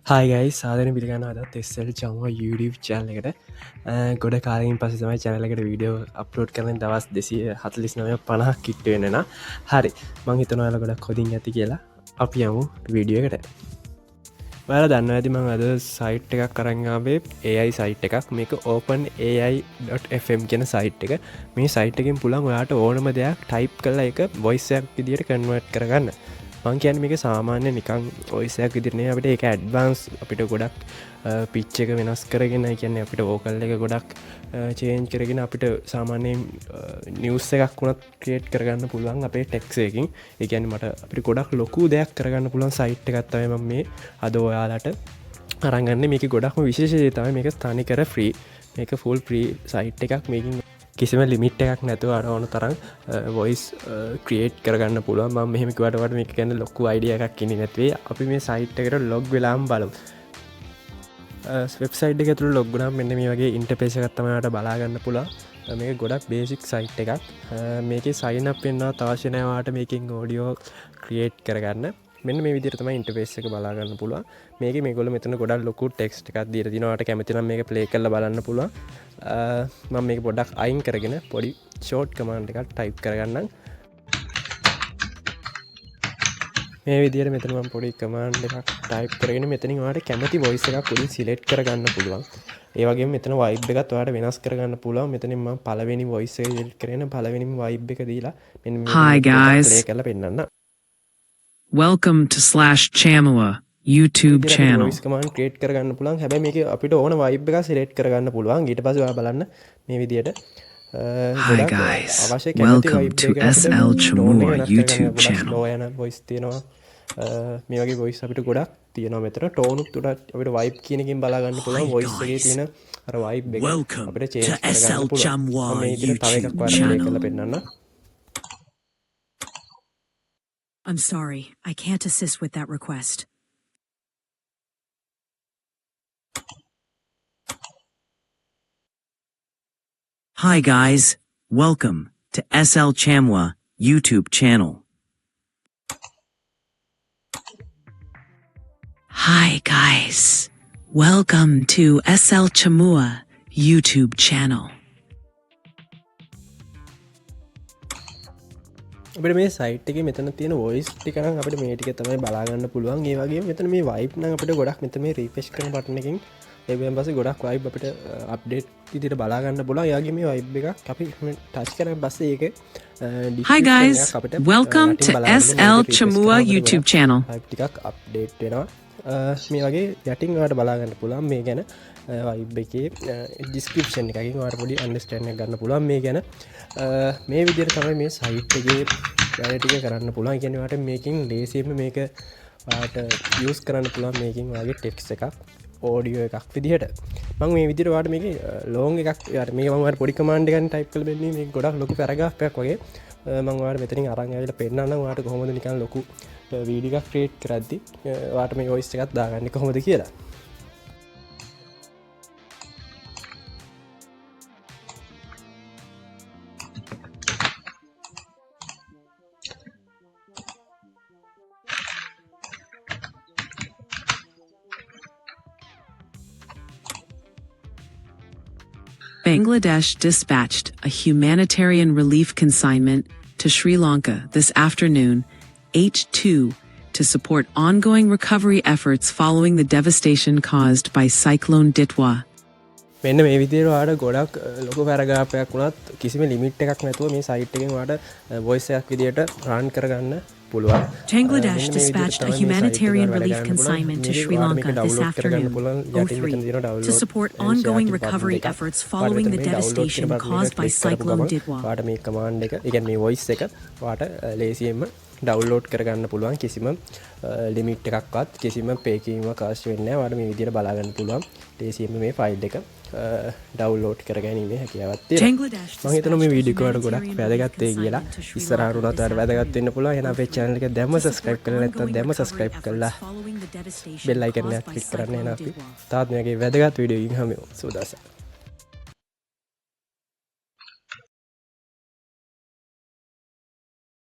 Hi guys, සාදරයෙන් පිළිගන්නවා අදත් SL චමුවා YouTube channel එකට. ගොඩ කාලෙකින් පස්සේ තමයි channel එකට වීඩියෝ අප්ලෝඩ් කරන්නේ දවස් 249 50ක් කිට්ට වෙන නා. හරි. මං හිතනවා ඔයාලා ගොඩක් හොදින් ඇති කියලා. අපි යමු වීඩියෝ එකට. ඔයාලා දන්නවා ඇති මං අද සයිට් එකක් අරන් ආවේ AI සයිට් එකක්. මේක openai.fm කියන සයිට් එක. මේ සයිට් එකෙන් පුළුවන් ඔයාට ඕනම දෙයක් ටයිප් කරලා ඒක voice එකක් විදියට කන්වර්ට් කරගන්න. මං කියන මේක සාමාන්‍ය නිකං ඔයිසයක් විදිරණය අපට ඒක ඇඩ්වන්ස් අපිට ගොඩක් පිච්ච එක වෙනස් කරගෙන කියන්නේ අපිට ඕකල් එක ගොඩක් චේන්ජ් කරගෙන අපිට සාමාන්‍යයෙන් නිවස් එකක් වුණත් ක්‍රියේට් කරගන්න පුළුවන් අපේ ටෙක්සයකින් ඒකැන මට අපි ගොඩක් ලොකු දෙයක් කරගන්න පුළුවන් සයිට් එකත්තවම මේ අද ඔයාලට අරගන්න මේක ගොඩක්ම විශේෂය තම මේක ස්ථානි කර ෆ්‍රී මේක ෆුල් ප්‍රී සයිට් එකක් මේකින් කිසිම ලිමිට් එකක් නැතුව අර ඕන තරම් වොයිස් ක්‍රියේට් කරගන්න පුළුවන් මම මෙහෙමකිවටවට මේක ගැන ලොකු අයිඩිය එකක් කියෙන නැත්වේ අපි මේ සයිට් එකට ලොග් වෙලාම් බලමු වෙබ්සයිට් එක තුළ ලොග්ගුනම් මෙන්න මේ වගේ ඉන්ටපේසකත්තමට බලාගන්න පුලා මේ ගොඩක් බේසික් සයිට් එකක් මේක සයින පෙන්වා තාශනයවාට මේකින් ඕඩියෝ ක්‍රියේට් කරගන්න මෙන්න මේ විදිරතම ඉන්ටපේස් එක බලාගන්න පුළුව මේක මේගොල මෙතන ගොඩක් ලොකු ටෙක්ස්ට එකක් දීර දිනවාට කැමතිනම් මේක ප්ලේ කල්ල බලන්න පුළුව මම මේක පොඩක් අයින් කරගෙන පොඩි ෂෝට් කමාන්ඩ් එකක් ටයිප් කරගන්න මේ විදිර මෙතනම පොඩි කමාන්ඩ් එකක් ටයිප් කරගෙන මෙතනින් වාට කැමති වොයිස් එකක් පුලින් සිලෙට් කරගන්න පුළුවන් ඒවගේ මෙතන වයිබ් එකත් වාට වෙනස් කරගන්න පුළුවන් මෙතනින්ම පළවෙනි වොයිස් එක සිලෙක්ට් කරගෙන පළවෙනිම වයිබ් එක දීලා මෙන්න Hi guys. ප්ලේ කරලා පෙන්නන්න Welcome to /Chamua YouTube channel. voice command create කරගන්න පුළුවන් හැබැයි මේක අපිට ඕන vibe එක select කරගන්න පුළුවන් ඊට පස්සේ ඔයා බලන්න මේ විදියට Hi guys. Welcome to SL Chamua YouTube channel. යන voice තියෙනවා මේ වගේ voice අපිට ගොඩක් තියෙනවා මෙතන tone උත් උඩ අපිට vibe කියන එකෙන් බලා ගන්න පුළුවන් voice එකේ තියෙන අර vibe එක අපිට change කරගන්න පුළුවන් මේ විදියට තව එකක් ඔයාලා play කරලා පෙන්නන්න I'm sorry, I can't assist with that request. Hi guys, welcome to SL Chamua YouTube channel. Hi guys, welcome to SL Chamua YouTube channel. අපිට මේ සයිට් එකේ මෙතන තියෙන වොයිස් ටික නම් අපිට මේ ටික තමයි බලා ගන්න පුළුවන්. ඒ වගේම මෙතන මේ වයිබ් නම් අපිට ගොඩක් මෙතන මේ රිෆ්‍රෙෂ් කරන බටන් එකකින් ඒවෙන් පස්සේ ගොඩක් වයිබ් අපිට අප්ඩේට් විදිහට බලා ගන්න පුළුවන්. ඒ වගේම මේ වයිබ් එකක් අපි ටච් කරන් පස්සේ ඒක Hi guys, welcome to SL Chamua YouTube channel. Vibe ටිකක් අප්ඩේට් වෙනවා. මේ වගේ යටින් ඔයාලට බලා ගන්න පුළුවන් මේ ගැන වයිබ් එකේ ඩිස්ක්‍රිප්ෂන් එකකින් ඔයාලට පොඩි අන්ඩර්ස්ටෑන්ඩ් එකක් ගන්න පුළුවන් මේ ගැන මේ විදිහට තමයි මේ සයිට් එකේ වැඩ ටික කරන්න පුළුවන්. ඒ කියන්නේ ඔයාලට මේකෙන් ලේසියෙන්ම මේක ඔයාලට යූස් කරන්න පුළුවන් මේකෙන් ඔයාගේ ටෙක්ස්ට් එකක් ඕඩියෝ එකක් විදිහට මම මේ විදිහට ඔයාලට මේකේ ලොං එකක් ඔයාලට මේක මම ඔයාලට පොඩි කමාන්ඩ් එකකින් ටයිප් කරලා දෙන්නේ මේක ගොඩක් ලොකු පැරග්‍රාෆ් එකක් වගේ මම ඔයාලට මෙතනින් අරන් ඇවිල්ලා පෙන්නන්නම් ඔයාලට කොහොමද නිකන් ලොකු වීඩියෝ එකක් ක්‍රියේට් කරද්දි ඔයාලට මේ වොයිස් එකක් දාගන්නේ කොහොමද කියලා Bangladesh dispatched a humanitarian relief consignment to Sri Lanka this afternoon, H2, to support ongoing recovery efforts following the devastation caused by Cyclone Ditwa. මෙන්න මේ විදිහට ඔයාලට ගොඩක් ලොකු පැරග්‍රාෆ් එකක් වුණත් කිසිම ලිමිට් එකක් නැතුව මේ සයිට් එකෙන් ඔයාලට වොයිස් එකක් විදිහට රන් කරගන්න පුළුවන්. Bangladesh dispatched a humanitarian relief consignment to Sri Lanka this afternoon, O3, to support ongoing recovery efforts following the devastation caused by Cyclone Ditwa. ඔයාලට මේ කමාන්ඩ් එක, ඒ කියන්නේ මේ වොයිස් එක ඔයාලට ලේසියෙන්ම ඩවුන්ලෝඩ් කරගන්න පුළුවන් කිසිම ලිමිට් එකක්වත් කිසිම පේකීමක් අවශ්‍ය වෙන්නේ නැහැ. ඔයාලට මේ විදිහට බලා ගන්න පුළුවන් ලේසියෙන්ම මේ ෆයිල් එක ඩවුන්ලෝඩ් කරගැනීමේ හැකියාවක් තියෙනවා. මම හිතනවා මේ වීඩියෝ එක ඔයාලට ගොඩක් වැදගත් වෙයි කියලා. ඉස්සරහට උනත් ඔයාලට වැදගත් වෙන්න පුළුවන්. එහෙනම් අපේ channel එක දැම්ම subscribe කරලා නැත්නම් දැම්ම subscribe කරලා bell icon එක click කරන්න. එහෙනම් අපි තාත් මේ වගේ වැදගත් වීඩියෝ එකකින් හමු. සුවදවසක්.